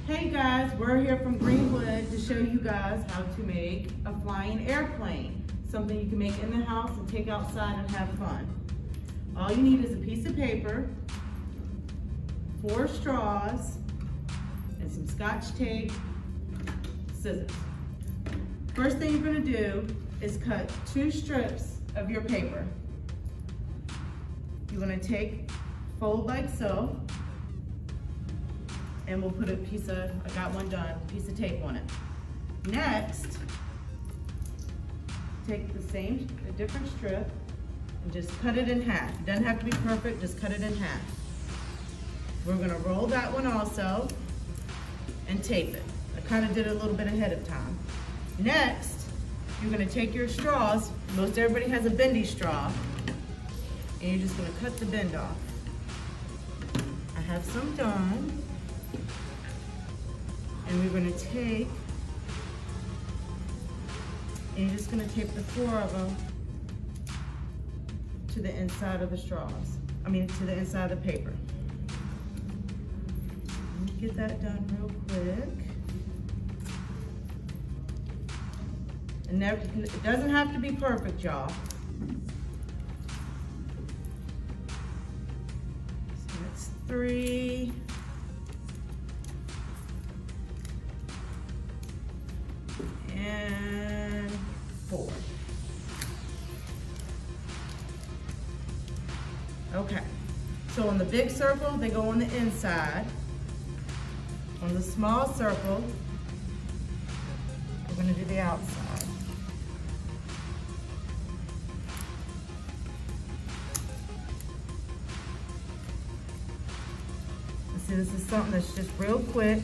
Hey guys, we're here from Greenwood to show you guys how to make a flying airplane. Something you can make in the house and take outside and have fun. All you need is a piece of paper, 4 straws, and some Scotch tape, scissors. First thing you're gonna do is cut 2 strips of your paper. You're gonna fold like so, and we'll put a piece of, I got one done, piece of tape on it. Next, take a different strip and just cut it in half. It doesn't have to be perfect, just cut it in half. We're gonna roll that one also and tape it. I kind of did it a little bit ahead of time. Next, you're gonna take your straws, most everybody has a bendy straw, and you're just gonna cut the bend off. I have some done. And we're gonna and you're just gonna tape the 4 of them to the inside of the straws. To the inside of the paper. Let me get that done real quick. And now, it doesn't have to be perfect, y'all. So that's 3. And 4. Okay, so on the big circle, they go on the inside. On the small circle, we're gonna do the outside. See, this is something that's just real quick.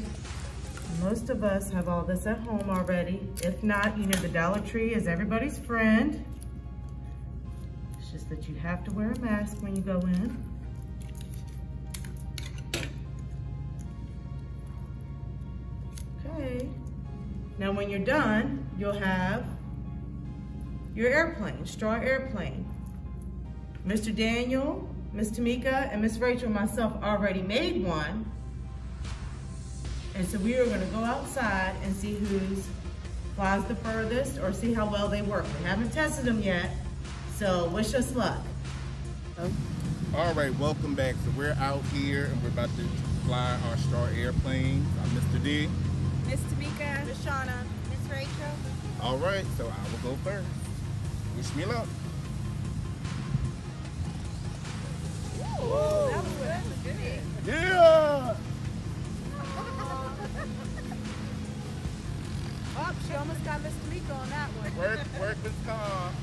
Most of us have all this at home already. If not, you know the Dollar Tree is everybody's friend. It's just that you have to wear a mask when you go in. Okay. Now when you're done, you'll have your airplane, straw airplane. Mr. Daniel, Miss Tamika, and Miss Rachel and myself already made one. And so we are gonna go outside and see whose flies the furthest or see how well they work. We haven't tested them yet, so wish us luck. All right, welcome back. So we're out here and we're about to fly our straw airplane. I'm Mr. D. Miss Tamika. Miss Shauna. Miss Rachel. All right, so I will go first. Wish me luck. Ooh, that was good. Yeah! Oh, she almost got Miss Tamika on that one. Work was calm.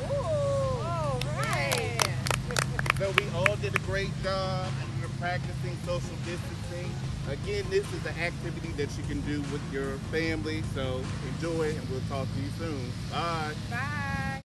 Ooh, all right. So we all did a great job. We're practicing social distancing. Again, this is an activity that you can do with your family. So enjoy, and we'll talk to you soon. Bye. Bye.